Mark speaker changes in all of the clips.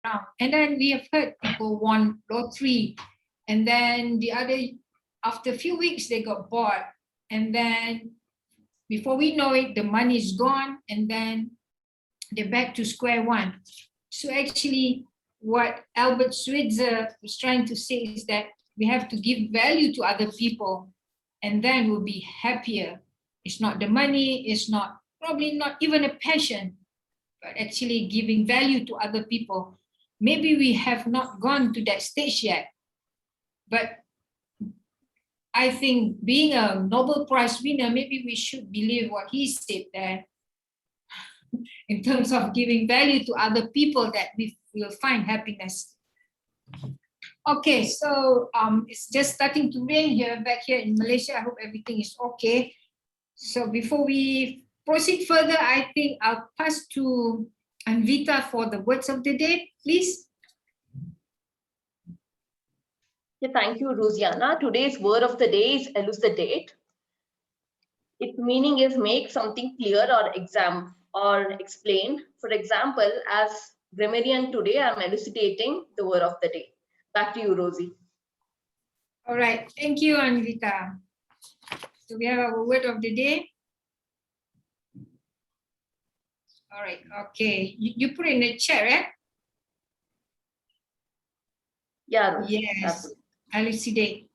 Speaker 1: And then we have heard people won lottery, and then after a few weeks, they got bored. And then before we know it, the money is gone, and then they're back to square one. So actually, what Albert Schweitzer was trying to say is that we have to give value to other people, and then we'll be happier. It's not the money, it's not probably not even a passion, but actually giving value to other people. Maybe we have not gone to that stage yet, but I think being a Nobel Prize winner, maybe we should believe what he said there in terms of giving value to other people, that we will find happiness. Okay, so it's just starting to rain here, back here in Malaysia. I hope everything is okay. So before we proceed further, I think I'll pass to Anvita for the words of the day, please.
Speaker 2: Yeah, thank you, Rosianna. Today's word of the day is elucidate. Its meaning is make something clear or explain. For example, as grammarian today, I'm elucidating the word of the day. Back to you, Rosie.
Speaker 1: All right, thank you, Anvita. So we have our word of the day. All right, okay. You put in the chat, right?
Speaker 2: Yeah, Rosie.
Speaker 1: Yes, elucidate.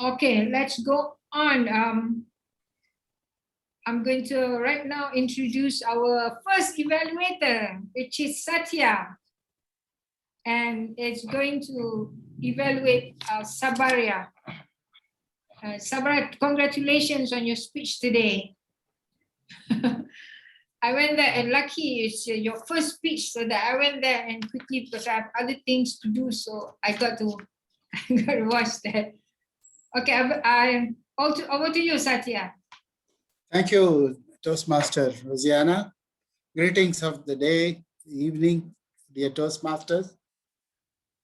Speaker 1: Okay, let's go on. I'm going to right now introduce our first evaluator, which is Satya. And it's going to evaluate Sabaria. Sabaria, congratulations on your speech today. I went there, and lucky it's your first speech, so that I went there and quickly, because I have other things to do, so I got to watch that. Okay, over to you, Satya.
Speaker 3: Thank you, Toastmaster Rosianna. Greetings of the day, evening, dear Toastmasters.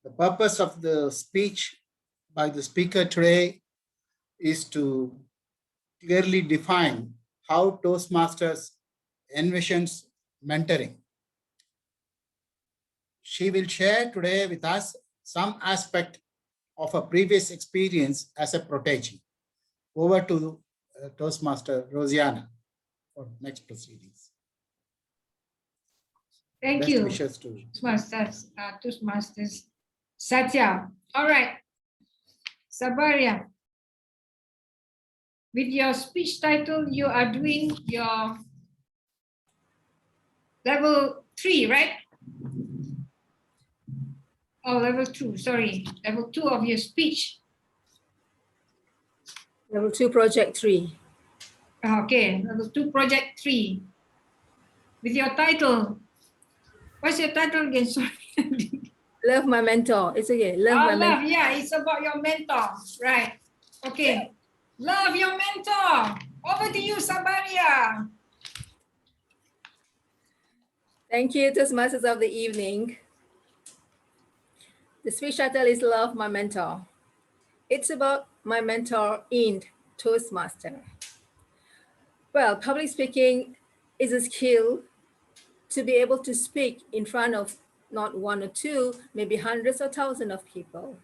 Speaker 3: The purpose of the speech by the speaker today is to clearly define how Toastmasters envisions mentoring. She will share today with us some aspect of a previous experience as a protégé. Over to Toastmaster Rosianna for next proceedings.
Speaker 1: Thank
Speaker 3: Best
Speaker 1: you,
Speaker 3: wishes to
Speaker 1: Toastmasters Satya. All right, Sabaria. With your speech title, you are doing your level 3, right? Oh, level 2, sorry. Level 2 of your speech.
Speaker 4: Level 2, project 3.
Speaker 1: Okay, level 2, project 3. With your title, what's your title again? Sorry.
Speaker 4: Love my mentor. It's okay. Love my mentor.
Speaker 1: Yeah, it's about your mentor. Right. Okay. Love your mentor. Over to you, Sabaria.
Speaker 4: Thank you, Toastmasters of the evening. The speech title is Love My Mentor. It's about my mentor in Toastmaster. Well, public speaking is a skill to be able to speak in front of not one or two, maybe hundreds or thousands of people.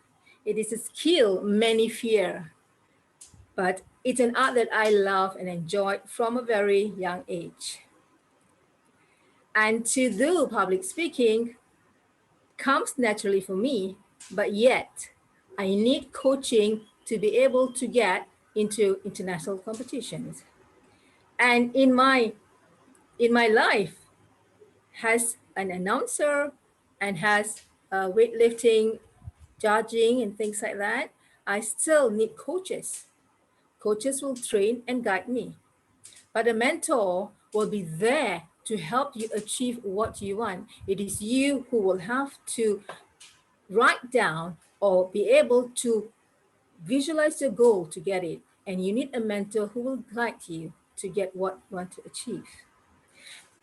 Speaker 4: It is a skill many fear, but it's an art that I love and enjoy from a very young age. And to do public speaking comes naturally for me, but yet I need coaching to be able to get into international competitions. And in my life, has an announcer and has weightlifting, judging and things like that, I still need coaches. Coaches will train and guide me. But a mentor will be there to help you achieve what you want. It is you who will have to write down or be able to visualize your goal to get it. And you need a mentor who will guide you to get what you want to achieve.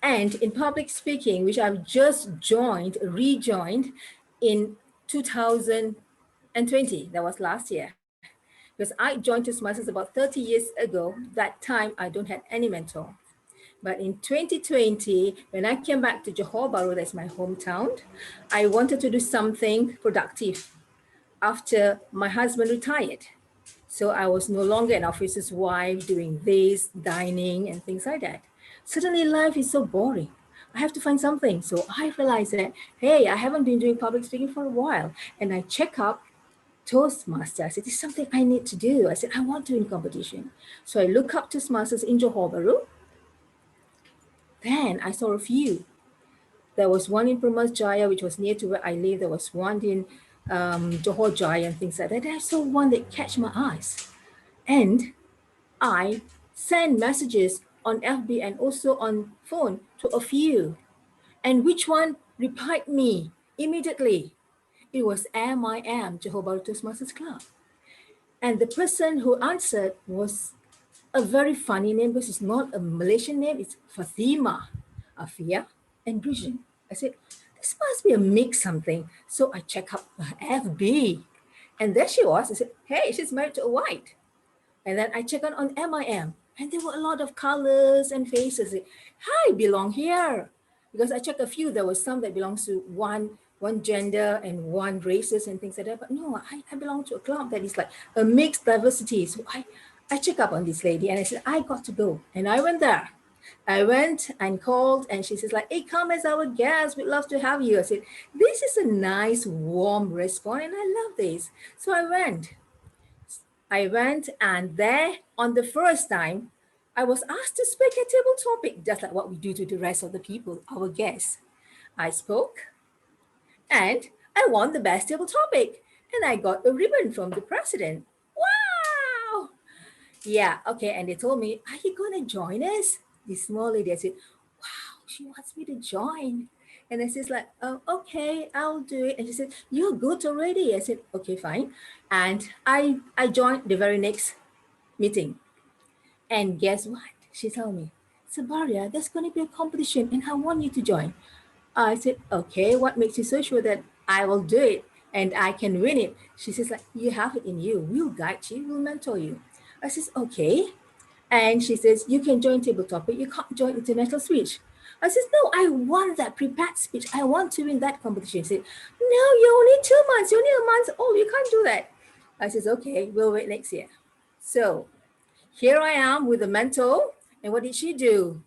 Speaker 4: And in public speaking, which I've just rejoined in 2020, that was last year. Because I joined Toastmasters about 30 years ago. That time I don't have any mentor. But in 2020, when I came back to Johor Bahru, that's my hometown, I wanted to do something productive after my husband retired. So I was no longer an officer's wife doing this, dining and things like that. Suddenly life is so boring. I have to find something. So I realized that, hey, I haven't been doing public speaking for a while. And I check up Toastmasters. I said, it's something I need to do. I said, I want to win competition. So I look up Toastmasters in Johor Bahru. Then I saw a few. There was one in Permas Jaya, which was near to where I live. There was one in Johor Jaya and things like that. And I saw one that catch my eyes. And I sent messages on FB and also on phone to a few. And which one replied me immediately? It was MIM, Johor Bahru Toastmasters Club. And the person who answered was a very funny name because it's not a Malaysian name, it's Fatima, Afia, and Brijan. I said, this must be a mix something. So I check up her FB. And there she was. I said, hey, she's married to a white. And then I check on MIM. And there were a lot of colors and faces. I said, hi, belong here. Because I checked a few, there was some that belongs to one gender and one races and things like that. But no, I belong to a club that is like a mixed diversity. So I check up on this lady and I said, I got to go. And I went there. I went and called and she says like, hey, come as our guest. We'd love to have you. I said, this is a nice, warm response and I love this. So I went and there on the first time, I was asked to speak a table topic, just like what we do to the rest of the people, our guests. I spoke and I won the best table topic and I got a ribbon from the president. Wow. Yeah, okay. And they told me, are you going to join us? This small lady, I said, wow, she wants me to join. And I said, like, oh, okay, I'll do it. And she said, you're good already. I said, okay, fine. And I joined the very next meeting. And guess what? She told me, Sabaria, there's going to be a competition and I want you to join. I said, okay, what makes you so sure that I will do it and I can win it? She says, like, you have it in you. We'll guide you, we'll mentor you. I says, okay. And she says, you can join table topic. You can't join international speech. I says, no, I want that prepared speech. I want to win that competition. She said, no, you're only 2 months. You're only a month old. You can't do that. I says, okay, we'll wait next year. So here I am with a mentor. And what did she do?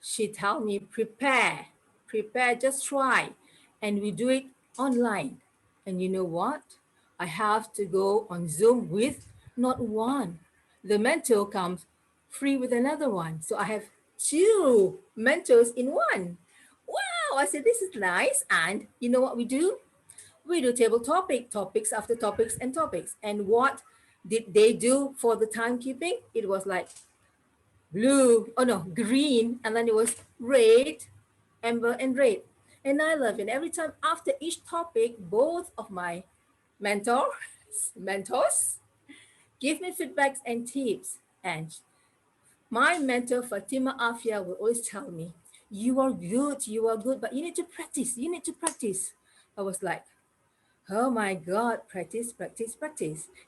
Speaker 4: She told me, prepare, just try. And we do it online. And you know what? I have to go on Zoom with not one. The mentor comes free with another one. So I have 2 mentors in one. Wow, I said, this is nice. And you know what we do? We do table topics after topics and topics. And what did they do for the timekeeping? It was like blue, oh no, green, and then it was red, amber, and red. And I love it. Every time after each topic, both of my mentors give me feedbacks and tips. And my mentor, Fatima Afia, will always tell me, you are good, but you need to practice. I was like, oh my God, practice.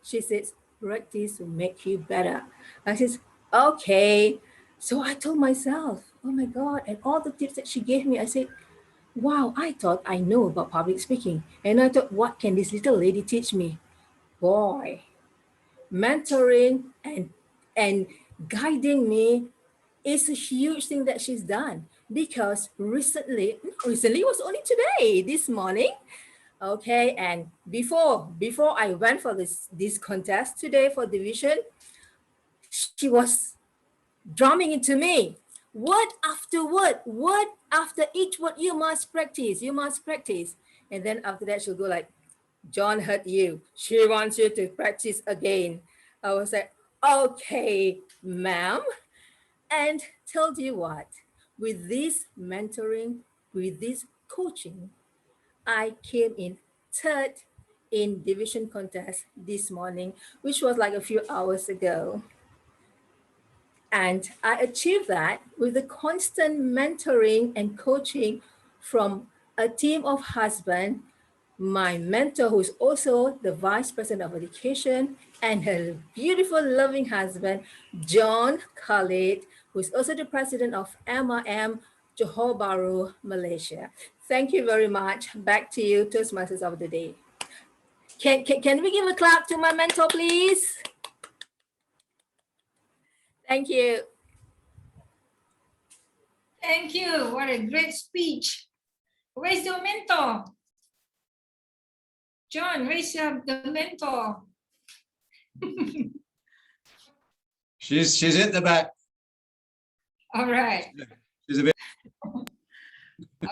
Speaker 4: She says, practice will make you better. I says, okay. So I told myself, oh my God, and all the tips that she gave me, I said, wow, I thought I know about public speaking. And I thought, what can this little lady teach me? Boy, mentoring and guiding me is a huge thing that she's done because recently it was only today, this morning. Okay, and before I went for this contest today for division, she was drumming into me, word after each word, you must practice. And then after that, she'll go like, John heard you. She wants you to practice again. I was like, okay, ma'am. And told you what, with this mentoring, with this coaching, I came in 3rd in division contest this morning, which was like a few hours ago. And I achieved that with the constant mentoring and coaching from a team of husbands my mentor, who's also the Vice President of Education, and her beautiful, loving husband, John Khalid, who's also the President of MRM Johor Bahru, Malaysia. Thank you very much. Back to you, Toastmasters of the Day. Can we give a clap to my mentor, please? Thank you.
Speaker 1: Thank you. What a great speech. Where's your mentor? John, where's the mentor?
Speaker 5: She's at the back.
Speaker 1: All right.
Speaker 5: She's a bit.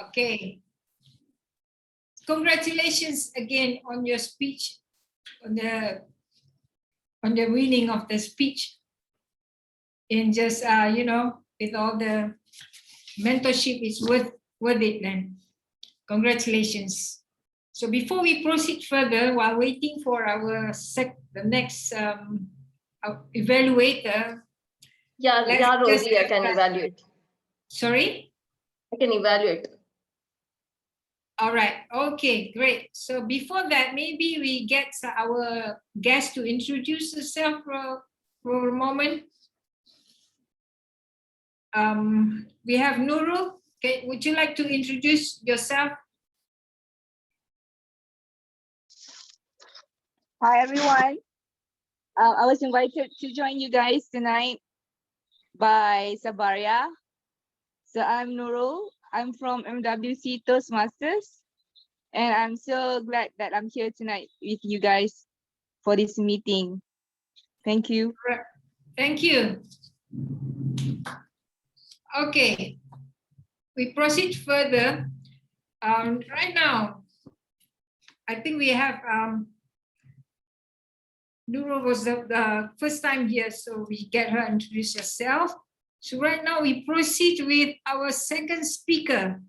Speaker 1: Okay. Congratulations again on your speech, on the winning of the speech. And just with all the mentorship, is worth it then. Congratulations. So before we proceed further, while waiting for the next evaluator.
Speaker 2: Yeah, Rosie, I can evaluate.
Speaker 1: Sorry?
Speaker 2: I can evaluate.
Speaker 1: All right. Okay, great. So before that, maybe we get our guest to introduce herself for a moment. We have Nurul. Okay, would you like to introduce yourself?
Speaker 6: Hi, everyone. I was invited to join you guys tonight by Sabaria. So I'm Nurul. I'm from MWC Toastmasters. And I'm so glad that I'm here tonight with you guys for this meeting. Thank you.
Speaker 1: Thank you. Okay, we proceed further. Right now, I think we have Nurul was the first time here, so we get her introduce herself. So right now we proceed with our second speaker.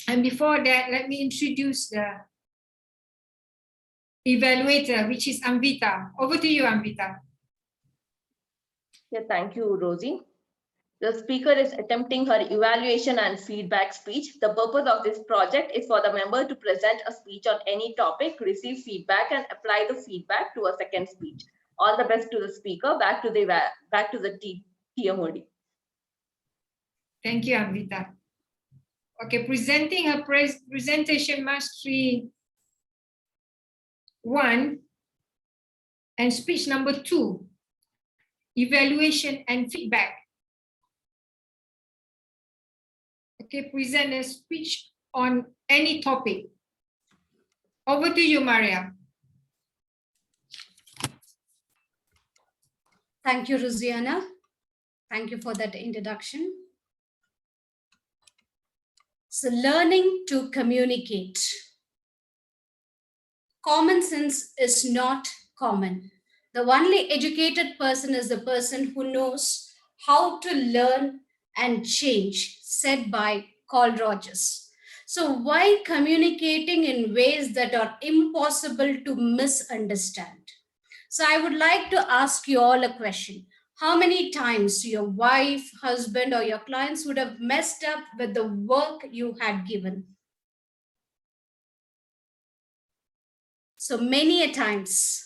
Speaker 1: And before that, let me introduce the evaluator, which is Amvita. Over to you, Amvita.
Speaker 2: Yeah, thank you, Rosie. The speaker is attempting her evaluation and feedback speech. The purpose of this project is for the member to present a speech on any topic, receive feedback, and apply the feedback to a second speech. All the best to the speaker. Back to the TMOD.
Speaker 1: Thank you, Amvita. Okay, presenting her presentation mastery 1 and speech number 2, evaluation and feedback. Okay, present a speech on any topic. Over to you, Maria.
Speaker 7: Thank you, Rosiana. Thank you for that introduction. So, learning to communicate. Common sense is not common. The only educated person is the person who knows how to learn and change, said by Carl Rogers. So, why communicating in ways that are impossible to misunderstand? So, I would like to ask you all a question. How many times your wife, husband, or your clients would have messed up with the work you had given? So many a times.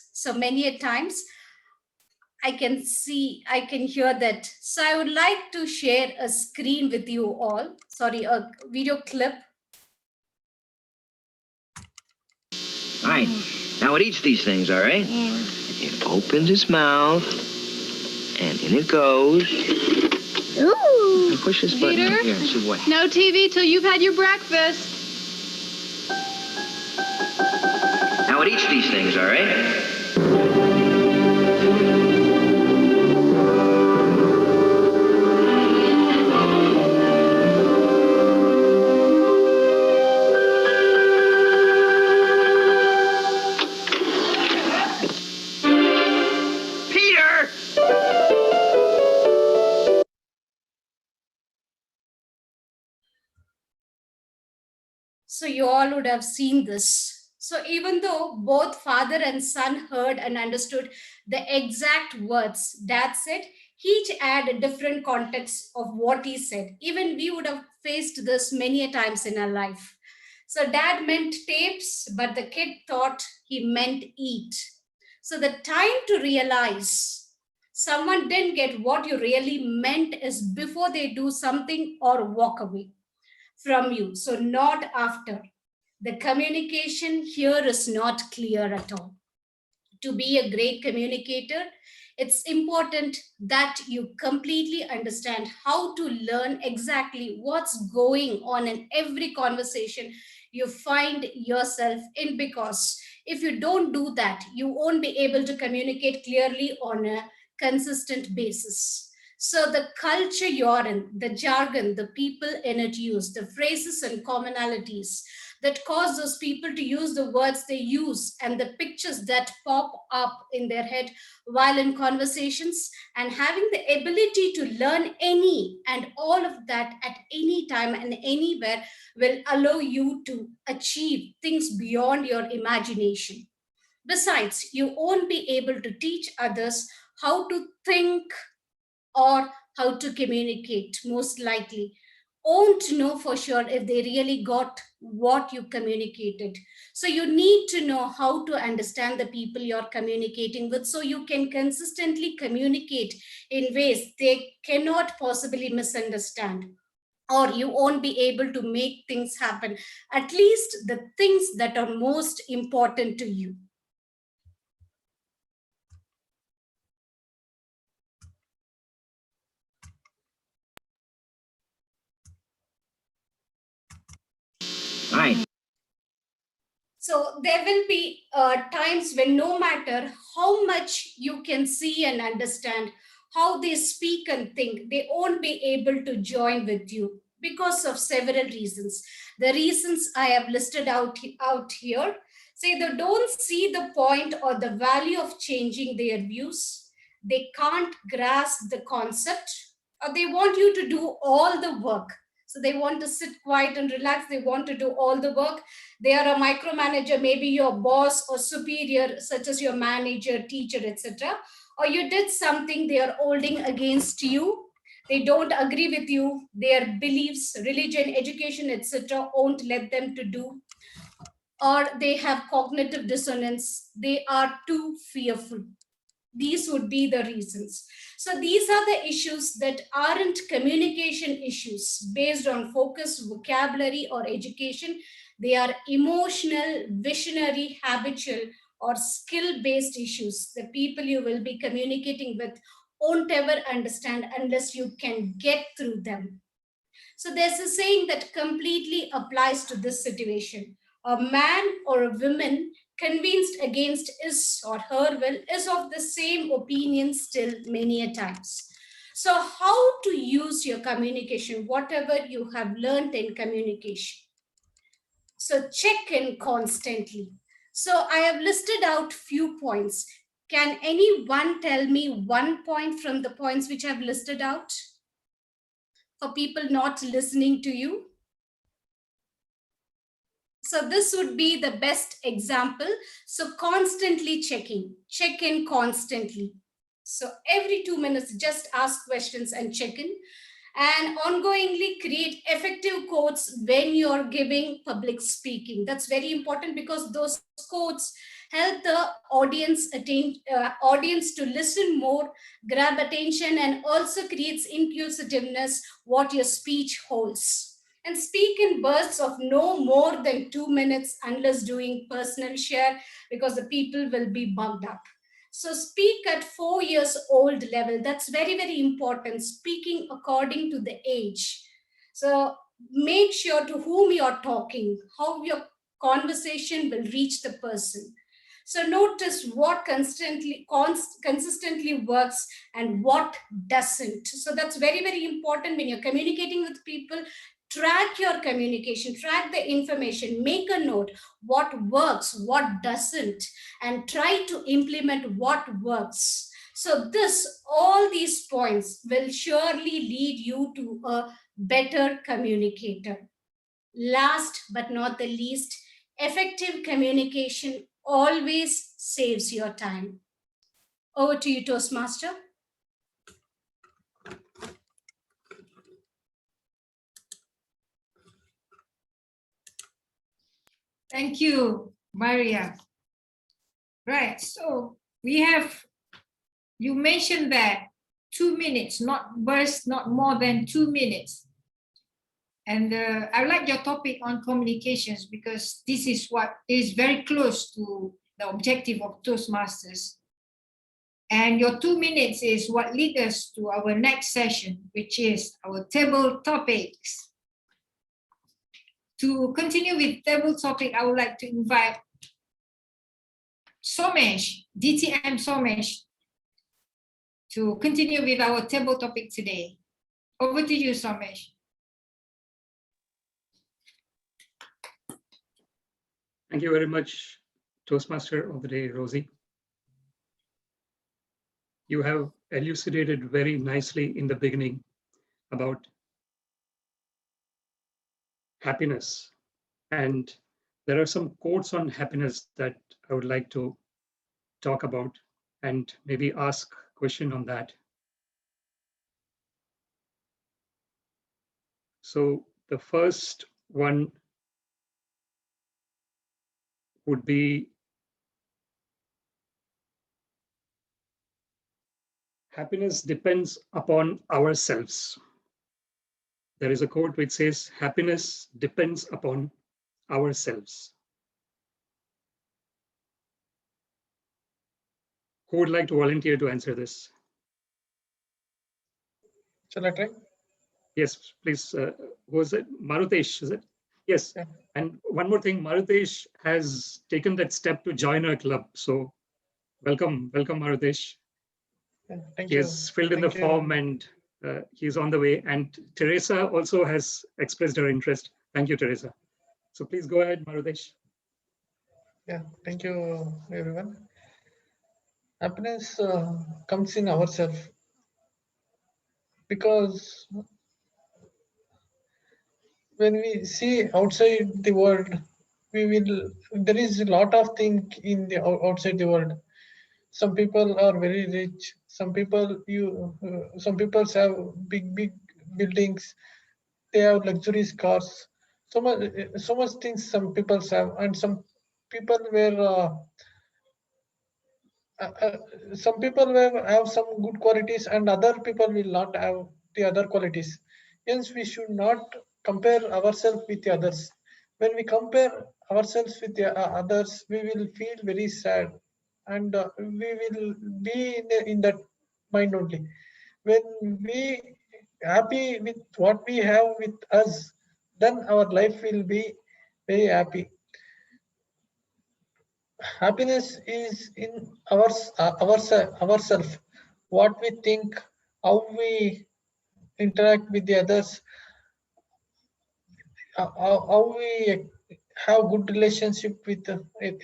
Speaker 7: I can hear that. So I would like to share a screen with you all. Sorry, a video clip.
Speaker 8: All right, now it eats these things, all right?
Speaker 9: Yeah.
Speaker 8: It opens its mouth, and in it goes.
Speaker 9: Ooh.
Speaker 8: And push this button
Speaker 9: Peter?
Speaker 8: here. See what?
Speaker 9: No TV till you've had your breakfast.
Speaker 8: Now it eats these things, all right? Peter!
Speaker 7: So you all would have seen this. So even though both father and son heard and understood the exact words dad said, each had a different context of what he said. Even we would have faced this many a times in our life. So dad meant tapes, but the kid thought he meant eat. So the time to realize someone didn't get what you really meant is before they do something or walk away from you. So not after. The communication here is not clear at all. To be a great communicator, it's important that you completely understand how to learn exactly what's going on in every conversation you find yourself in, because if you don't do that, you won't be able to communicate clearly on a consistent basis. So the culture you're in, the jargon, the people in it use, the phrases and commonalities that cause those people to use the words they use, and the pictures that pop up in their head while in conversations, and having the ability to learn any and all of that at any time and anywhere will allow you to achieve things beyond your imagination. Besides, you won't be able to teach others how to think or how to communicate, most likely won't know for sure if they really got what you communicated. So you need to know how to understand the people you're communicating with, so you can consistently communicate in ways they cannot possibly misunderstand, or you won't be able to make things happen, at least the things that are most important to you.
Speaker 8: Right.
Speaker 7: So there will be times when no matter how much you can see and understand how they speak and think, they won't be able to join with you because of several reasons. The reasons I have listed out here say they don't see the point or the value of changing their views. They can't grasp the concept, or they want you to do all the work. So they want to sit quiet and relax. They want to do all the work. They are a micromanager, maybe your boss or superior, such as your manager, teacher, etc. Or you did something they are holding against you. They don't agree with you. Their beliefs, religion, education, etc. won't let them to do. Or they have cognitive dissonance. They are too fearful. These would be the reasons. So these are the issues that aren't communication issues based on focus, vocabulary, or education. They are emotional, visionary, habitual, or skill-based issues. The people you will be communicating with won't ever understand unless you can get through them. So there's a saying that completely applies to this situation. A man or a woman convinced against his or her will is of the same opinion still many a times. So how to use your communication, whatever you have learned in communication. So check in constantly. So I have listed out few points. Can anyone tell me one point from the points which I've listed out for people not listening to you? So this would be the best example. So constantly checking, check in constantly. So every 2 minutes, just ask questions and check in. And ongoingly create effective quotes when you're giving public speaking. That's very important, because those quotes help the audience to listen more, grab attention, and also creates inclusiveness what your speech holds. And speak in bursts of no more than 2 minutes unless doing personal share, because the people will be bugged up. So speak at 4 years old level. That's very, very important. Speaking according to the age. So make sure to whom you're talking, how your conversation will reach the person. So notice what consistently works and what doesn't. So that's very, very important when you're communicating with people. Track your communication, track the information, make a note, what works, what doesn't, and try to implement what works. So all these points will surely lead you to a better communicator. Last but not the least, effective communication always saves your time. Over to you, Toastmaster.
Speaker 1: Thank you, Maria. Right, so we have, you mentioned that 2 minutes, not burst, not more than 2 minutes. And I like your topic on communications because this is what is very close to the objective of Toastmasters. And your 2 minutes is what leads us to our next session, which is our table topics. To continue with table topic, I would like to invite Somesh, DTM Somesh, to continue with our table topic today. Over to you, Somesh.
Speaker 10: Thank you very much, Toastmaster of the Day, Rosie. You have elucidated very nicely in the beginning about happiness. And there are some quotes on happiness that I would like to talk about and maybe ask a question on that. So the first one would be happiness depends upon ourselves. There is a quote which says, happiness depends upon ourselves. Who would like to volunteer to answer this?
Speaker 11: Shall I try?
Speaker 10: Yes, please. Who is it? Marutesh, is it? Yes.
Speaker 11: Yeah.
Speaker 10: And one more thing, Marutesh has taken that step to join our club. So welcome, Marutesh.
Speaker 11: Yeah, thank
Speaker 10: He
Speaker 11: you.
Speaker 10: has filled in the
Speaker 11: Thank you.
Speaker 10: form and he's on the way. And Teresa also has expressed her interest. Thank you, Teresa. So please go ahead, Marutesh.
Speaker 11: Yeah, thank you, everyone. Happiness comes in ourselves because when we see outside the world, there is a lot of things in the outside the world. Some people are very rich. Some people have big buildings. They have luxurious cars. So much things some people have, and some people will have some good qualities and other people will not have the other qualities. Hence, we should not compare ourselves with the others. When we compare ourselves with the others, we will feel very sad and we will be in that mind only. When we happy with what we have with us, then our life will be very happy. Happiness is in ourself, what we think, how we interact with the others, how we have good relationship with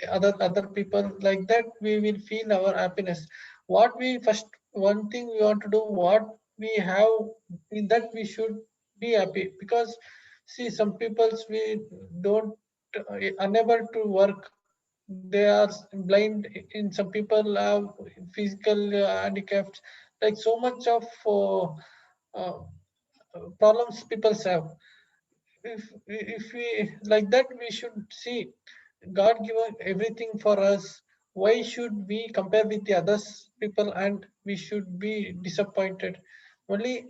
Speaker 11: other people. Like that, we will feel our happiness. One thing we want to do, what we have in that, we should be happy. Because see, some people's we don't unable to work. They are blind. In some people have physical handicaps. Like so much of problems people have. If we like that, we should see God given everything for us. Why should we compare with the others people and we should be disappointed? Only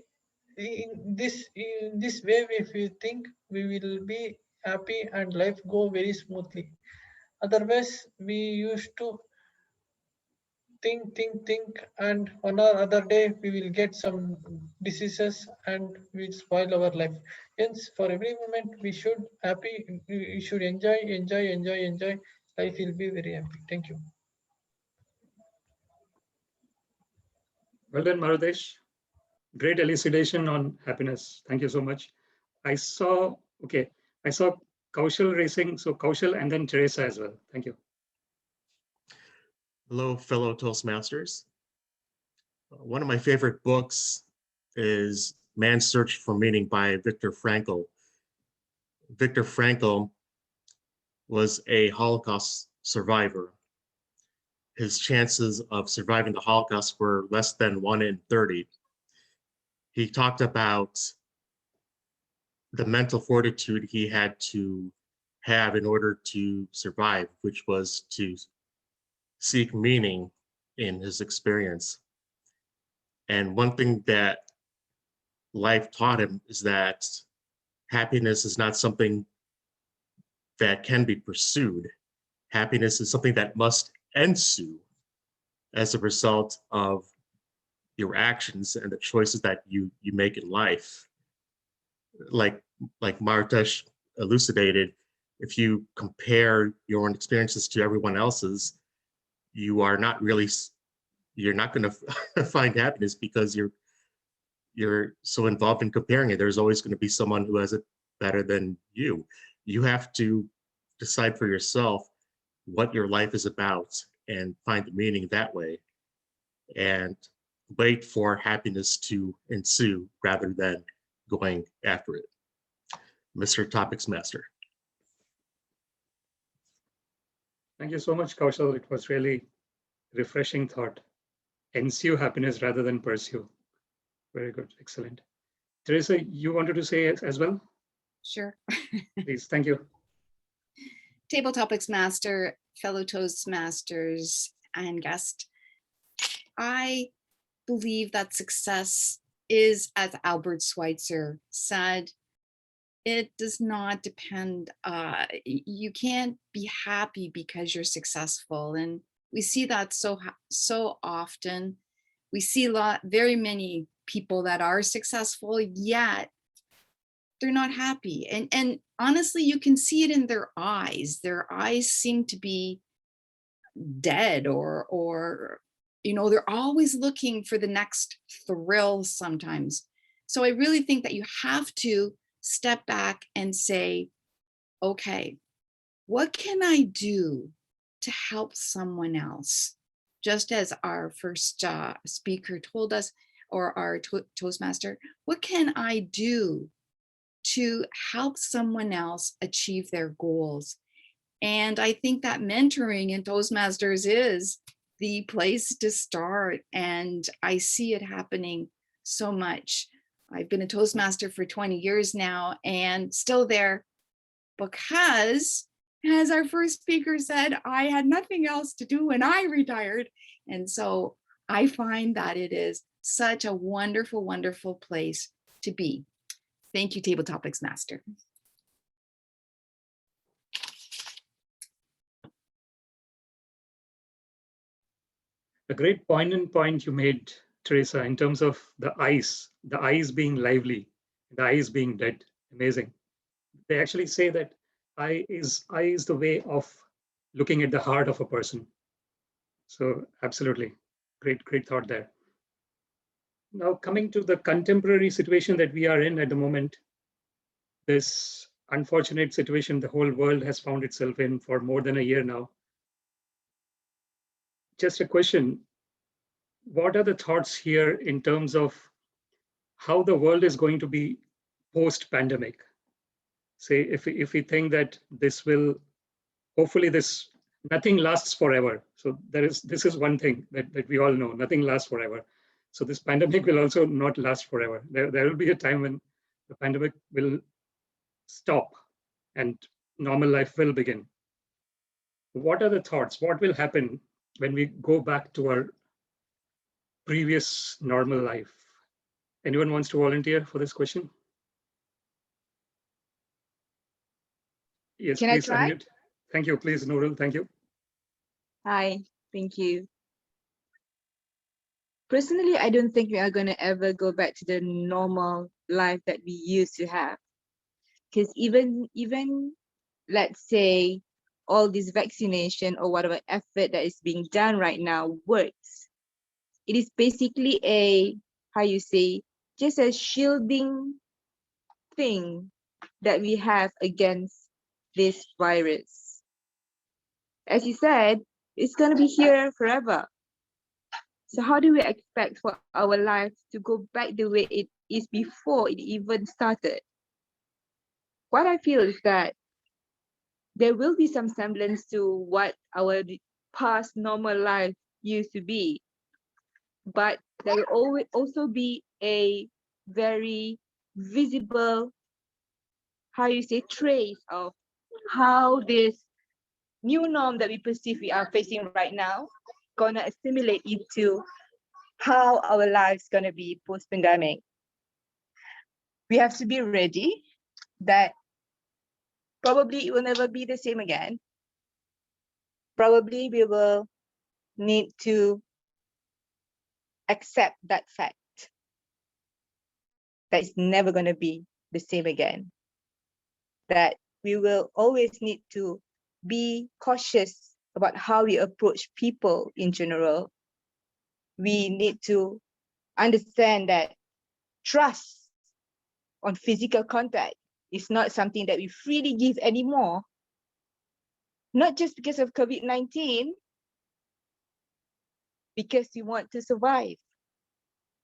Speaker 11: in this way, if we think, we will be happy and life go very smoothly. Otherwise, we used to think, and on our other day we will get some diseases and will spoil our life. Hence, for every moment we should happy. We should enjoy. Life will be very happy. Thank you.
Speaker 10: Well done, Marutesh. Great elucidation on happiness. Thank you so much. I saw Kaushal racing. So Kaushal and then Teresa as well. Thank you.
Speaker 12: Hello, fellow Toastmasters. One of my favorite books is Man's Search for Meaning by Viktor Frankl. Viktor Frankl was a Holocaust survivor. His chances of surviving the Holocaust were less than 1 in 30. He talked about the mental fortitude he had to have in order to survive, which was to seek meaning in his experience. And one thing that life taught him is that happiness is not something that can be pursued. Happiness is something that must ensue as a result of your actions and the choices that you make in life. Like Marutesh elucidated, if you compare your own experiences to everyone else's, you're not going to find happiness because you're so involved in comparing it. There's always going to be someone who has it better than you. You have to decide for yourself what your life is about and find the meaning that way, and wait for happiness to ensue rather than going after it. Mr. Topics Master.
Speaker 10: Thank you so much, Kaushal. It was really refreshing thought. Ensue happiness rather than pursue. Very good, excellent. Teresa, you wanted to say as well?
Speaker 13: Sure.
Speaker 10: Please, thank you.
Speaker 13: Table Topics Master, fellow Toastmasters, and guest. I believe that success is, as Albert Schweitzer said, it does not depend, you can't be happy because you're successful. And we see that so often. We see very many people that are successful, yet they're not happy. And honestly, you can see it in their eyes. Their eyes seem to be dead, or they're always looking for the next thrill sometimes. So I really think that you have to step back and say, okay, what can I do to help someone else? Just as our first speaker told us, or our Toastmaster, what can I do to help someone else achieve their goals? And I think that mentoring in Toastmasters is the place to start. And I see it happening so much. I've been a Toastmaster for 20 years now and still there because, as our first speaker said, I had nothing else to do when I retired. And so I find that it is such a wonderful, wonderful place to be. Thank you, Table Topics Master.
Speaker 10: A great poignant point you made, Teresa, in terms of the eyes being lively, the eyes being dead. Amazing. They actually say that eye is the way of looking at the heart of a person. So absolutely, great thought there. Now coming to the contemporary situation that we are in at the moment, this unfortunate situation the whole world has found itself in for more than a year now. Just a question, what are the thoughts here in terms of how the world is going to be post-pandemic? Say, if we think that this will, hopefully nothing lasts forever. So this is one thing that we all know, nothing lasts forever. So this pandemic will also not last forever. There will be a time when the pandemic will stop and normal life will begin. What are the thoughts? What will happen when we go back to our previous normal life? Anyone wants to volunteer for this question? Yes,
Speaker 6: Can I
Speaker 10: please
Speaker 6: try?
Speaker 10: unmute. Thank you, please, Nurul, thank you.
Speaker 6: Hi, thank you. Personally, I don't think we are going to ever go back to the normal life that we used to have. Because even let's say all this vaccination or whatever effort that is being done right now works, it is basically just a shielding thing that we have against this virus. As you said, it's going to be here forever. So how do we expect for our life to go back the way it is before it even started? What I feel is that there will be some semblance to what our past normal life used to be, but there will also be a very visible, trace of how this new norm that we perceive we are facing right now gonna assimilate into how our lives gonna be post-pandemic. We have to be ready that probably it will never be the same again. Probably we will need to accept that fact that it's never going to be the same again. That we will always need to be cautious about how we approach people in general. We need to understand that trust on physical contact is not something that we freely give anymore. Not just because of COVID-19, because we want to survive.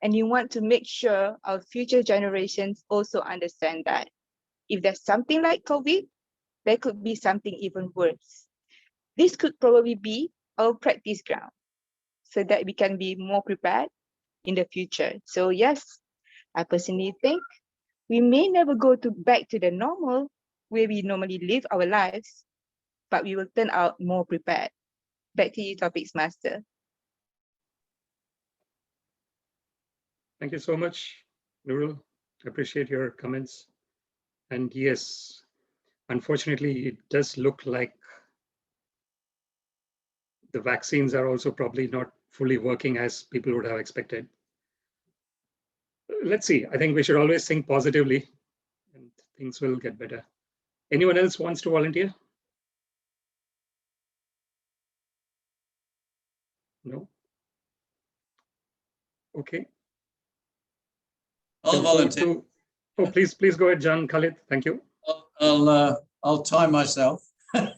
Speaker 6: And you want to make sure our future generations also understand that if there's something like COVID, there could be something even worse. This could probably be our practice ground so that we can be more prepared in the future. So yes, I personally think we may never go back to the normal where we normally live our lives, but we will turn out more prepared. Back to you, Topics Master.
Speaker 10: Thank you so much, Nurul. I appreciate your comments. And yes, unfortunately, it does look like the vaccines are also probably not fully working as people would have expected. Let's see. I think we should always think positively and things will get better. Anyone else wants to volunteer? No? Okay.
Speaker 5: I'll volunteer.
Speaker 10: Oh, please go ahead, John Khalid. Thank you.
Speaker 5: I'll time myself. To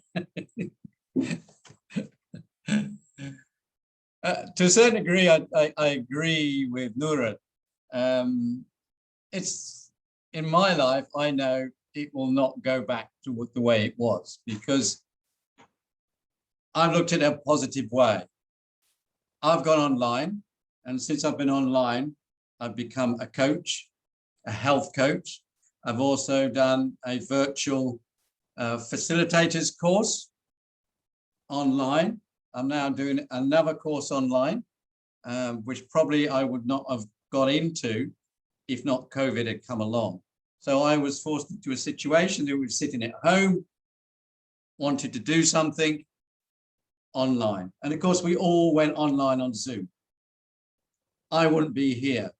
Speaker 5: a certain degree, I agree with Nurul. It's in my life, I know it will not go back to the way it was because I've looked at it a positive way. I've gone online, and since I've been online, I've become a coach, a health coach. I've also done a virtual facilitators course online. I'm now doing another course online, which probably I would not have got into if not COVID had come along. So I was forced into a situation that we were sitting at home, wanted to do something online. And of course, we all went online on Zoom. I wouldn't be here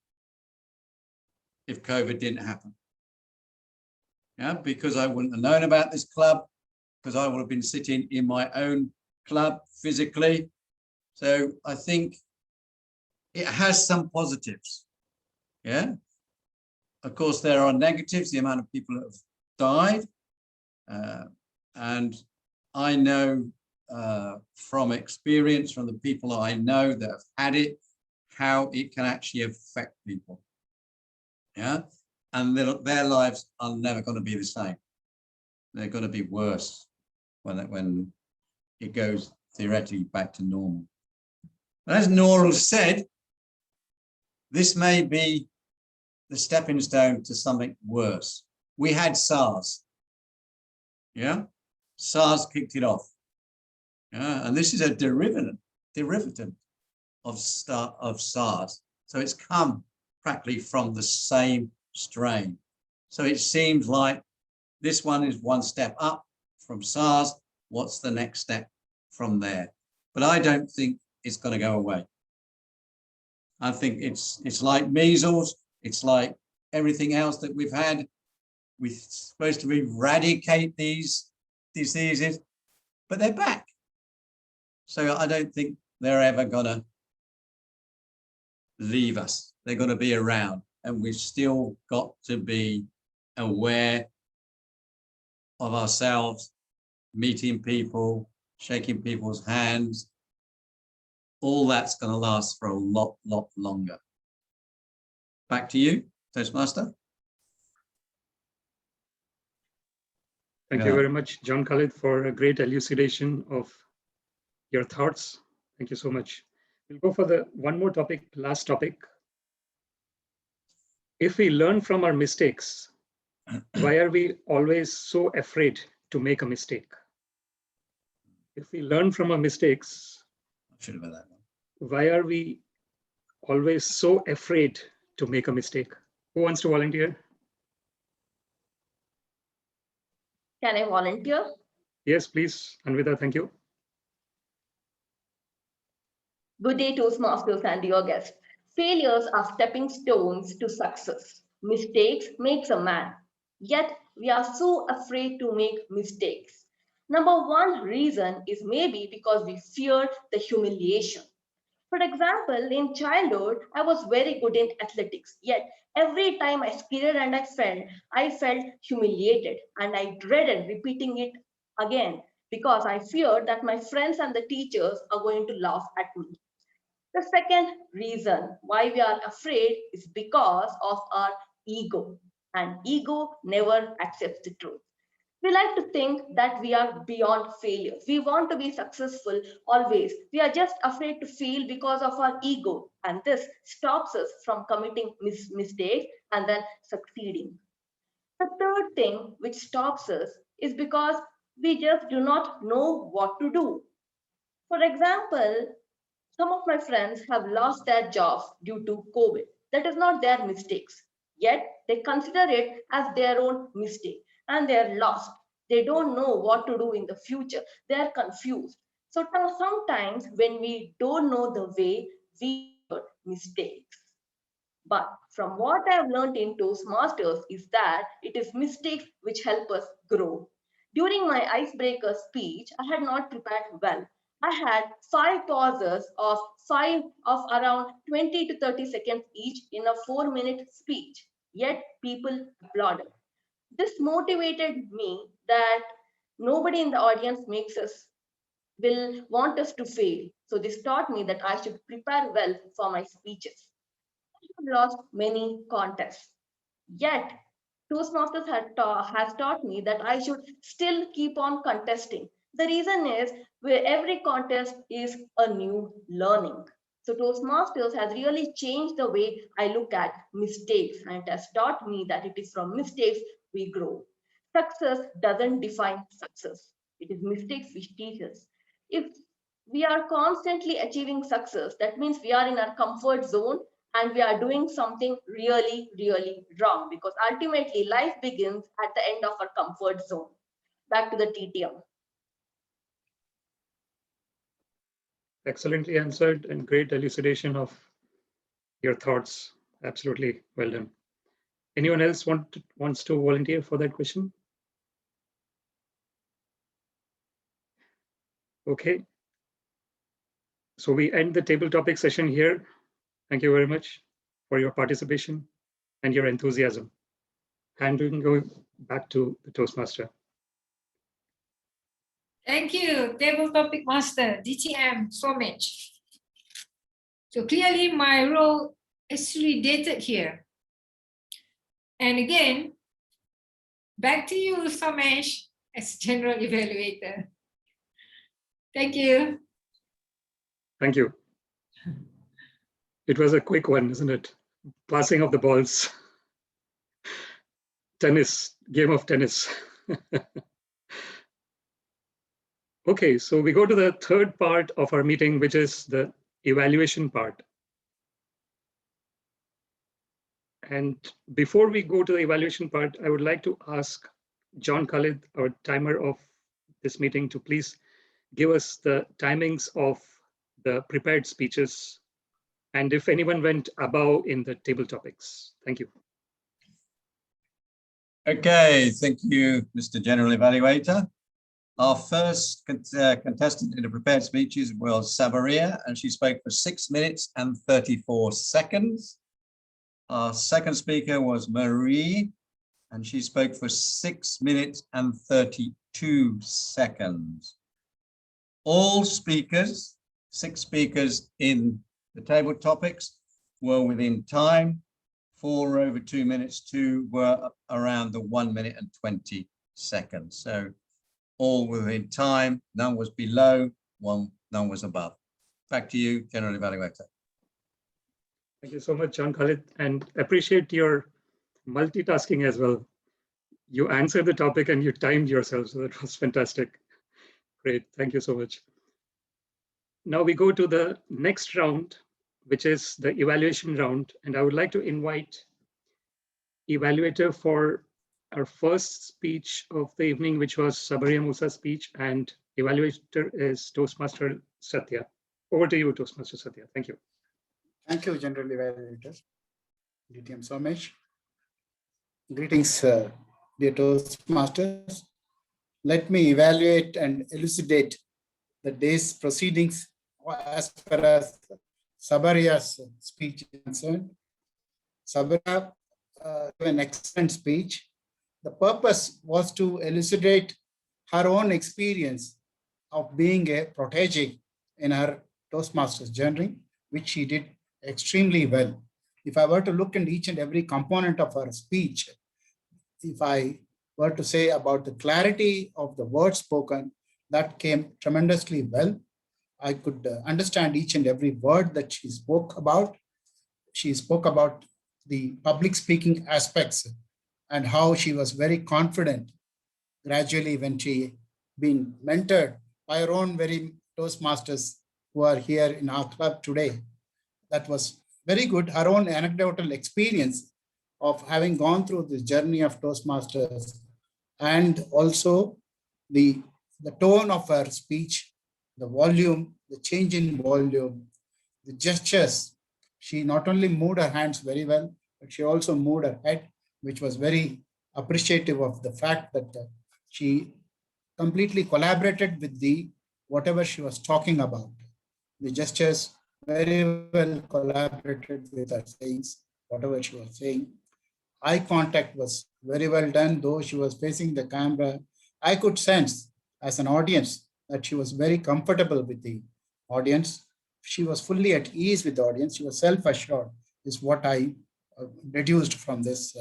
Speaker 5: if COVID didn't happen. Yeah, because I wouldn't have known about this club, because I would have been sitting in my own club physically. So I think it has some positives. Yeah. Of course, there are negatives, the amount of people that have died. And I know from experience, from the people I know that have had it, how it can actually affect people. Yeah. And their lives are never going to be the same. They're going to be worse when it goes theoretically back to normal. And as Nurul said, this may be the stepping stone to something worse. We had SARS. Yeah, SARS kicked it off. Yeah, and this is a derivative of SARS. So it's come practically from the same strain. So it seems like this one is one step up from SARS. What's the next step from there? But I don't think it's going to go away. I think it's like measles. It's like everything else that we've had. We're supposed to eradicate these diseases, but they're back. So I don't think they're ever going to leave us. They're going to be around, and we've still got to be aware of ourselves, meeting people, shaking people's hands. All that's going to last for a lot longer. Back to you, Toastmaster.
Speaker 10: Thank you very much, John Khalid, for a great elucidation of your thoughts. Thank you so much. We'll go for the one more topic, last topic. If we learn from our mistakes, why are we always so afraid to make a mistake. If we learn from our mistakes,
Speaker 5: Should have been that one.
Speaker 10: why are we always so afraid to make a mistake? Who wants to volunteer?
Speaker 2: Can I volunteer?
Speaker 10: Yes, please, Anvita, thank you.
Speaker 2: Good day, Toastmasters and your guests. Failures are stepping stones to success. Mistakes makes a man. Yet we are so afraid to make mistakes. Number one reason is maybe because we fear the humiliation. For example, in childhood, I was very good in athletics. Yet every time I skidded and I felt humiliated, and I dreaded repeating it again because I feared that my friends and the teachers are going to laugh at me. The second reason why we are afraid is because of our ego, and ego never accepts the truth. We like to think that we are beyond failure. We want to be successful always. We are just afraid to fail because of our ego, and this stops us from committing mistakes and then succeeding. The third thing which stops us is because we just do not know what to do. For example, some of my friends have lost their jobs due to COVID. That is not their mistakes. Yet they consider it as their own mistake and they're lost. They don't know what to do in the future. They're confused. So sometimes when we don't know the way, we make mistakes. But from what I've learned in Toastmasters is that it is mistakes which help us grow. During my icebreaker speech, I had not prepared well. I had 5 pauses of around 20 to 30 seconds each in a 4-minute speech. Yet people applauded. This motivated me that nobody in the audience will want us to fail. So this taught me that I should prepare well for my speeches. I have lost many contests. Yet Toastmasters has taught me that I should still keep on contesting. The reason is where every contest is a new learning. So Toastmasters has really changed the way I look at mistakes, and it has taught me that it is from mistakes we grow. Success doesn't define success. It is mistakes which teach us. If we are constantly achieving success, that means we are in our comfort zone and we are doing something really, really wrong, because ultimately life begins at the end of our comfort zone. Back to the TTM.
Speaker 10: Excellently answered and great elucidation of your thoughts. Absolutely well done. Anyone else wants to volunteer for that question? Okay. So we end the table topic session here. Thank you very much for your participation and your enthusiasm. And we can go back to the Toastmaster.
Speaker 1: Thank you, Table Topic Master, DTM, so much. So clearly my role is dated here. And again, back to you, Somesh, as General Evaluator. Thank you.
Speaker 10: Thank you. It was a quick one, isn't it? Passing of the balls. Tennis, game of tennis. Okay, so we go to the third part of our meeting, which is the evaluation part. And before we go to the evaluation part, I would like to ask John Khalid, our timer of this meeting, to please give us the timings of the prepared speeches and if anyone went above in the table topics. Thank you.
Speaker 5: Okay, thank you, Mr. General Evaluator. Our first contestant in the prepared speeches was Sabaria, and she spoke for 6 minutes and 34 seconds. Our second speaker was Marie, and she spoke for 6 minutes and 32 seconds. All speakers, 6 speakers in the table topics, were within time. 4 over 2 minutes, 2 were around the 1 minute and 20 seconds. So all within time, none was below, none was above. Back to you, General Evaluator.
Speaker 10: Thank you so much, John Khalid, and appreciate your multitasking as well. You answered the topic and you timed yourself, so that was fantastic. Great, thank you so much. Now we go to the next round, which is the evaluation round. And I would like to invite evaluator for our first speech of the evening, which was Sabaria Musa's speech, and evaluator is Toastmaster Satya. Over to you, Toastmaster Satya. Thank you.
Speaker 3: Thank you, General Evaluator, DTM Somesh. Greetings, dear Toastmasters. Let me evaluate and elucidate the day's proceedings as far as Sabaria's speech is concerned. Sabaria gave an excellent speech. The purpose was to elucidate her own experience of being a protege in her Toastmasters journey, which she did extremely well. If I were to look at each and every component of her speech, if I were to say about the clarity of the words spoken, that came tremendously well. I could understand each and every word that she spoke about. She spoke about the public speaking aspects and how she was very confident gradually when she been mentored by her own very Toastmasters who are here in our club today. That was very good. Her own anecdotal experience of having gone through this journey of Toastmasters, and also the tone of her speech, the volume, the change in volume, the gestures. She not only moved her hands very well, but she also moved her head, which was very appreciative of the fact that she completely collaborated with the whatever she was talking about. The gestures very well collaborated with her sayings, whatever she was saying. Eye contact was very well done, though she was facing the camera. I could sense as an audience that she was very comfortable with the audience. She was fully at ease with the audience. She was self-assured, is what I deduced from this,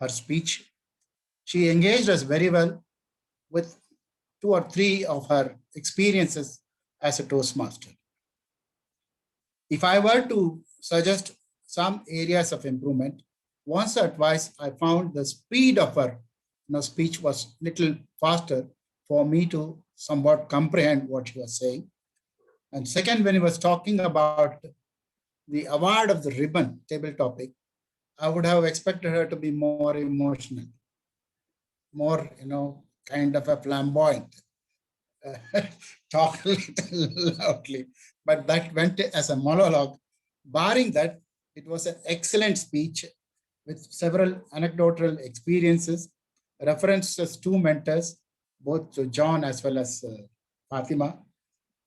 Speaker 3: her speech. She engaged us very well with 2 or 3 of her experiences as a Toastmaster. If I were to suggest some areas of improvement, once or twice I found the speed of her speech was little faster for me to somewhat comprehend what she was saying. And second, when he was talking about the award of the ribbon table topic, I would have expected her to be more emotional, more, kind of a flamboyant, talk a little loudly, but that went as a monologue. Barring that, it was an excellent speech with several anecdotal experiences, references to mentors, both to John as well as Fatima.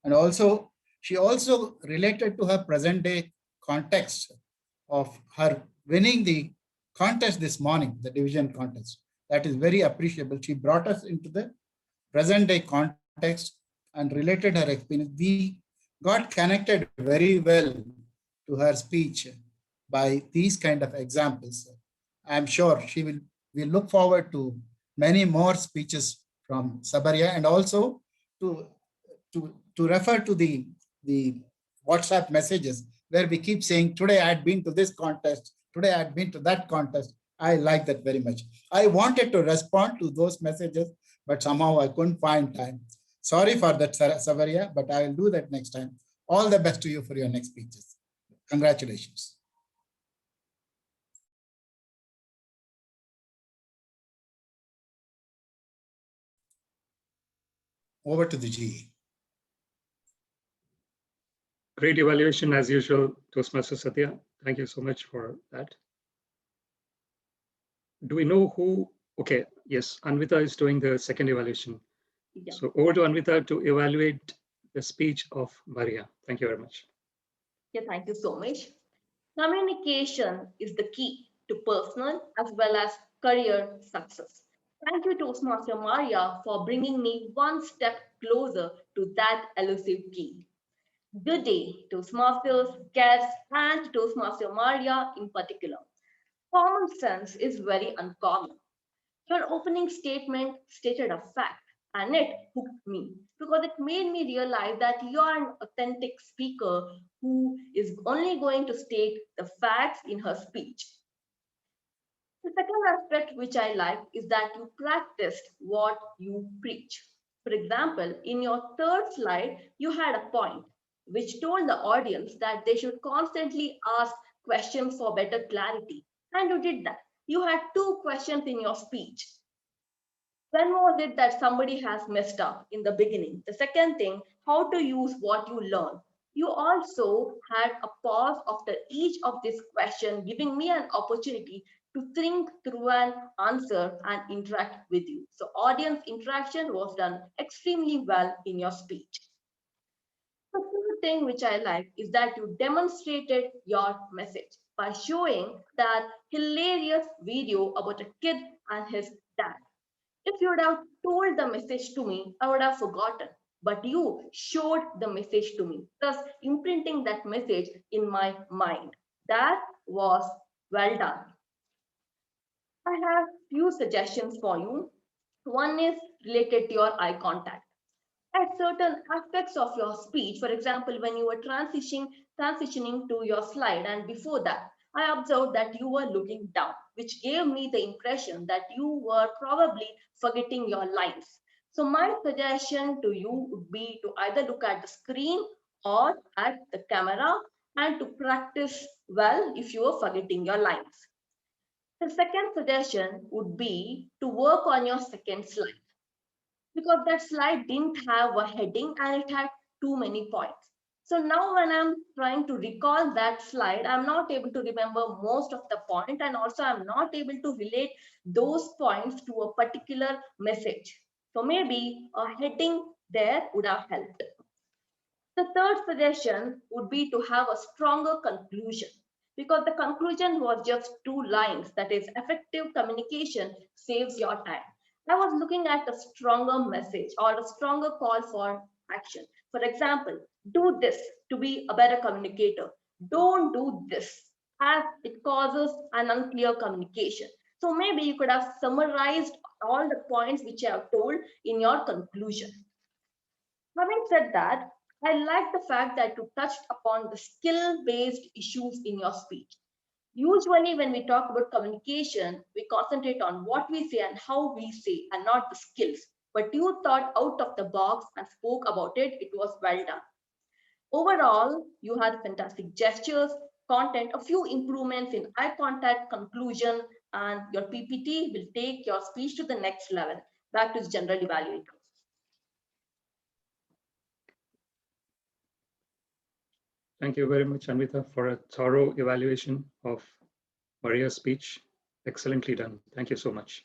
Speaker 3: And also, she also related to her present day context of her winning the contest this morning, the division contest. That is very appreciable. She brought us into the present day context and related her experience. We got connected very well to her speech by these kind of examples. I'm sure we'll look forward to many more speeches from Sabaria, and also to refer to the WhatsApp messages where we keep saying, today I had been to this contest, today I had been to that contest. I like that very much. I wanted to respond to those messages, but somehow I couldn't find time. Sorry for that, Sabaria, but I will do that next time. All the best to you for your next speeches. Congratulations. Over to the GE.
Speaker 10: Great evaluation as usual, Toastmaster Satya. Thank you so much for that. Do we know who? Okay, yes, Anvita is doing the second evaluation.
Speaker 2: Yeah.
Speaker 10: So over to Anvita to evaluate the speech of Maria. Thank you very much.
Speaker 2: Yeah, thank you so much. Communication is the key to personal as well as career success. Thank you, Toastmaster Maria, for bringing me one step closer to that elusive key. Good day, Toastmasters, guests, and Toastmaster Maria in particular. Common sense is very uncommon. Your opening statement stated a fact, and it hooked me because it made me realize that you are an authentic speaker who is only going to state the facts in her speech. The second aspect which I like is that you practiced what you preach. For example, in your third slide, you had a point which told the audience that they should constantly ask questions for better clarity. And you did that. You had 2 questions in your speech. When was it that somebody has messed up in the beginning? The second thing, how to use what you learn. You also had a pause after each of this question, giving me an opportunity to think through an answer and interact with you. So audience interaction was done extremely well in your speech. The third thing which I like is that you demonstrated your message by showing that hilarious video about a kid and his dad. If you would have told the message to me, I would have forgotten. But you showed the message to me, thus imprinting that message in my mind. That was well done. I have few suggestions for you. One is related to your eye contact. At certain aspects of your speech, for example, when you were transitioning to your slide, and before that, I observed that you were looking down, which gave me the impression that you were probably forgetting your lines. So my suggestion to you would be to either look at the screen or at the camera and to practice well if you are forgetting your lines. The second suggestion would be to work on your second slide, because that slide didn't have a heading and it had too many points. So now when I'm trying to recall that slide, I'm not able to remember most of the point, and also I'm not able to relate those points to a particular message. So maybe a heading there would have helped. The third suggestion would be to have a stronger conclusion, because the conclusion was just 2 lines, that is, effective communication saves your time. I was looking at a stronger message or a stronger call for action. For example, do this to be a better communicator. Don't do this, as it causes an unclear communication. So maybe you could have summarized all the points which I have told in your conclusion. Having said that, I like the fact that you touched upon the skill-based issues in your speech. Usually when we talk about communication, we concentrate on what we say and how we say and not the skills. But you thought out of the box and spoke about it. It was well done. Overall, you had fantastic gestures, content, a few improvements in eye contact, conclusion, and your PPT will take your speech to the next level. Back to the general evaluator.
Speaker 10: Thank you very much, Anvita, for a thorough evaluation of Maria's speech. Excellently done. Thank you so much.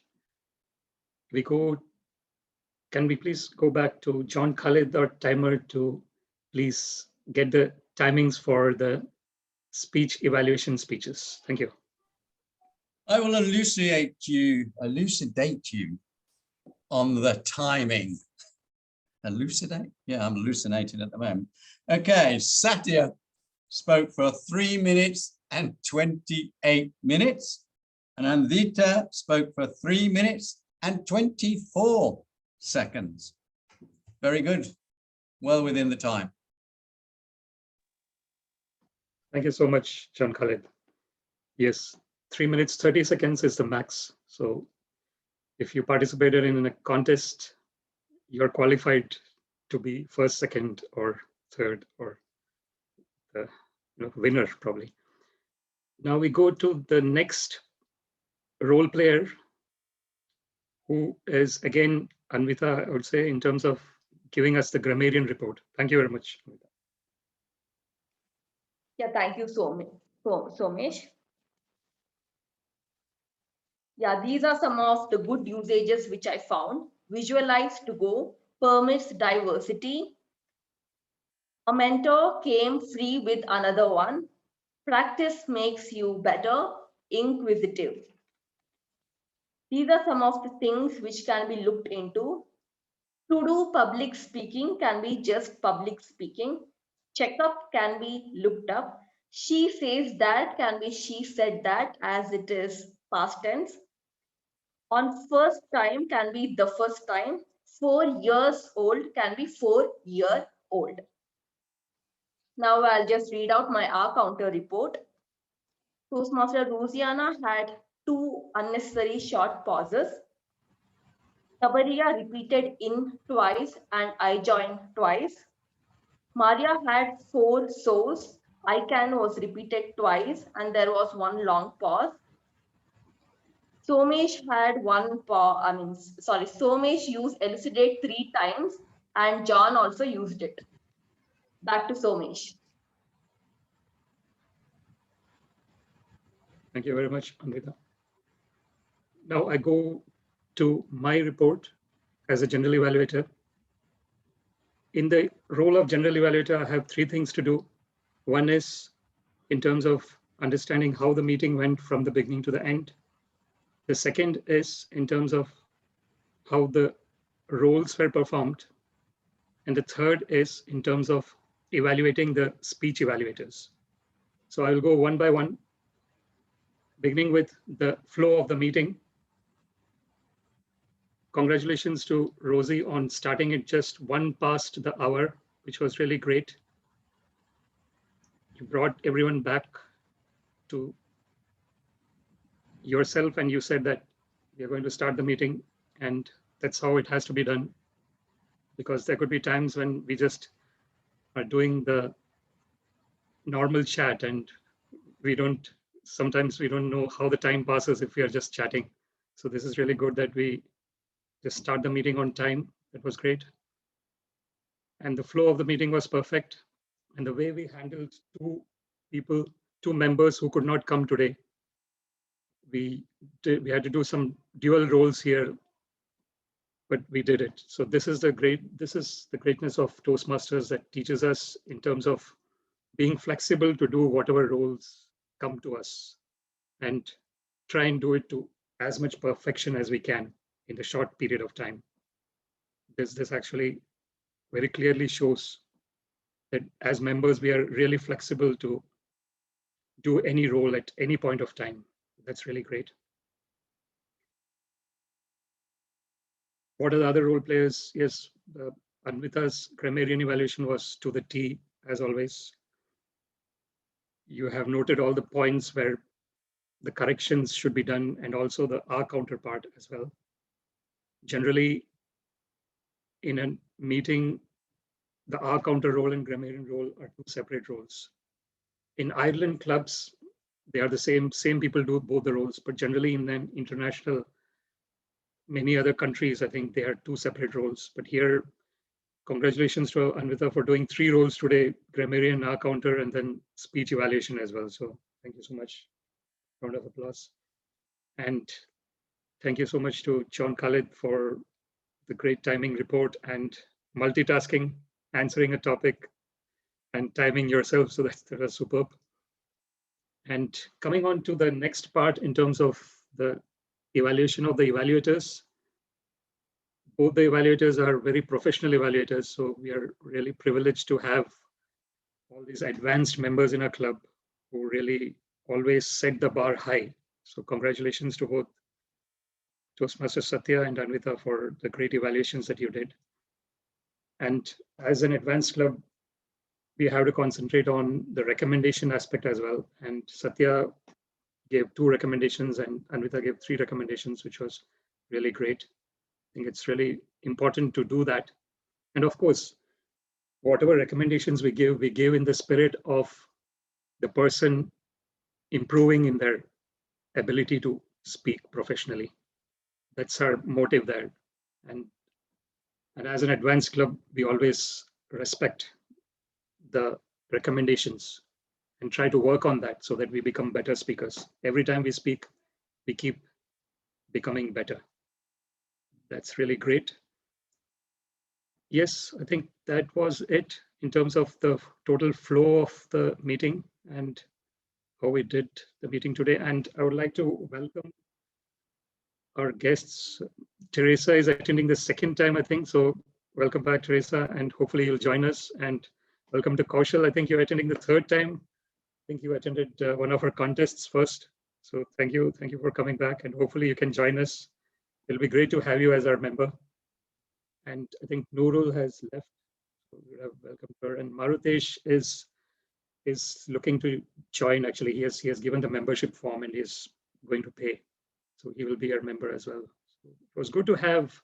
Speaker 10: Can we please go back to John Khalid, our timer, to please get the timings for the speech evaluation speeches. Thank you.
Speaker 5: I will elucidate you on the timing. Elucidate? Yeah, I'm hallucinating at the moment. Okay, Satya spoke for 3 minutes and 28 minutes, and Anvita spoke for 3 minutes and 24 seconds. Very good. Well within the time.
Speaker 10: Thank you so much, John Khalid. Yes, 3 minutes, 30 seconds is the max. So if you participated in a contest, you're qualified to be first, second, or third, or the winner probably. Now we go to the next role player, who is again Anvita, I would say, in terms of giving us the grammarian report. Thank you very much, Anvita.
Speaker 2: Yeah, thank you, Somesh. Yeah, these are some of the good usages which I found. Visualize to go, permits diversity. A mentor came free with another one. Practice makes you better, inquisitive. These are some of the things which can be looked into. To do public speaking can be just public speaking. Checkup can be looked up. She says that can be she said that, as it is past tense. On first time can be the first time. 4 years old can be 4-year-old. Now I'll just read out my R counter report. Toastmaster Rosiana had 2 unnecessary short pauses. Sabaria repeated in twice and I joined twice. Maria had 4 so's. I can was repeated twice and there was 1 long pause. Somesh had 1 pause, Somesh used elucidate 3 times and John also used it. Back to Somesh.
Speaker 10: Thank you very much, Amrita. Now I go to my report as a general evaluator. In the role of general evaluator, I have 3 things to do. One is in terms of understanding how the meeting went from the beginning to the end. The second is in terms of how the roles were performed. And the third is in terms of evaluating the speech evaluators. So I will go one by one, beginning with the flow of the meeting. Congratulations to Rosie on starting it just 1 past the hour, which was really great. You brought everyone back to yourself and you said that we are going to start the meeting, and that's how it has to be done. Because there could be times when we just are doing the normal chat and sometimes we don't know how the time passes if we are just chatting. So this is really good that we just start the meeting on time. That was great. And the flow of the meeting was perfect. And the way we handled 2 members who could not come today, we had to do some dual roles here, but we did it. So this is the greatness of Toastmasters, that teaches us in terms of being flexible to do whatever roles come to us and try and do it to as much perfection as we can in the short period of time. This actually very clearly shows that as members, we are really flexible to do any role at any point of time. That's really great. What are the other role players? Yes, Anvita's grammarian evaluation was to the T, as always. You have noted all the points where the corrections should be done, and also the R counterpart as well. Generally, in a meeting, the R counter role and grammarian role are 2 separate roles. In Ireland clubs, they are the same people do both the roles, but generally in an international, many other countries, I think they are 2 separate roles. But here, congratulations to Anvita for doing 3 roles today: grammarian, R counter, and then speech evaluation as well. So thank you so much. Round of applause. And thank you so much to John Khalid for the great timing report and multitasking, answering a topic and timing yourself. So that was superb. And coming on to the next part in terms of the evaluation of the evaluators. Both the evaluators are very professional evaluators. So we are really privileged to have all these advanced members in our club who really always set the bar high. So congratulations to both Toastmaster Satya and Anvita for the great evaluations that you did. And as an advanced club, we have to concentrate on the recommendation aspect as well. And Satya gave 2 recommendations and Anvita gave 3 recommendations, which was really great. I think it's really important to do that. And of course, whatever recommendations we give in the spirit of the person improving in their ability to speak professionally. That's our motive there. And as an advanced club, we always respect the recommendations and try to work on that so that we become better speakers. Every time we speak, we keep becoming better. That's really great. Yes, I think that was it in terms of the total flow of the meeting and how we did the meeting today. And I would like to welcome our guests. Teresa is attending the 2nd time, I think. So welcome back, Teresa, and hopefully you'll join us. And welcome to Kaushal. I think you're attending the 3rd time. I think you attended one of our contests first. So thank you for coming back, and hopefully you can join us. It'll be great to have you as our member. And I think Nurul has left. So we have welcomed her. And Marutesh is looking to join. Actually, he has given the membership form and is going to pay. So he will be our member as well. So it was good to have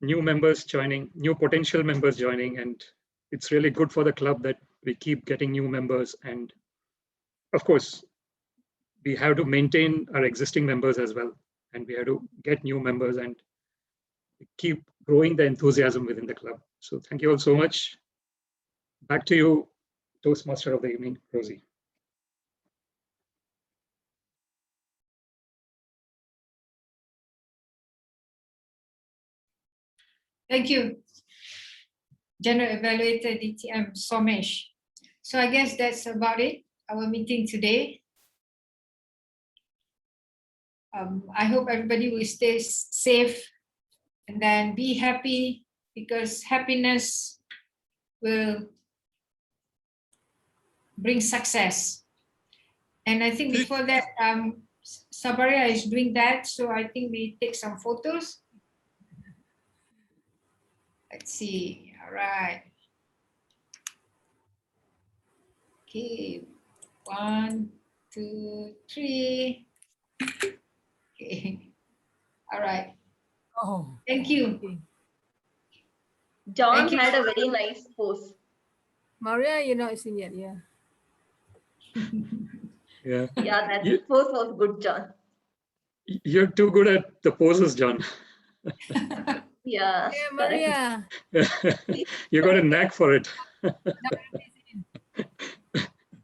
Speaker 10: new members joining, new potential members joining, and it's really good for the club that we keep getting new members. And of course, we have to maintain our existing members as well, and we have to get new members and keep growing the enthusiasm within the club. So thank you all so much. Back to you, Toastmaster of the evening, Rosie.
Speaker 1: Thank you, General Evaluator DTM Somesh. So I guess that's about it, our meeting today. I hope everybody will stay safe and then be happy, because happiness will bring success. And I think before that, Sabaria is doing that. So I think we take some photos. Let's see. All right. Okay. 1, 2, 3. Okay. All right.
Speaker 4: Oh,
Speaker 1: Thank you.
Speaker 2: John
Speaker 1: Thank you.
Speaker 2: had a very nice pose.
Speaker 4: Maria, you're not seen yet, yeah.
Speaker 10: Yeah.
Speaker 2: Yeah, that
Speaker 10: You-
Speaker 2: pose was good, John.
Speaker 10: You're too good at the poses, John.
Speaker 2: Yeah.
Speaker 4: Yeah,
Speaker 2: correct.
Speaker 4: Maria.
Speaker 10: You got a knack for it.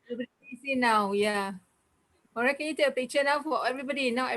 Speaker 4: Everybody's in now, yeah. Maria, can you take a picture now for everybody? Now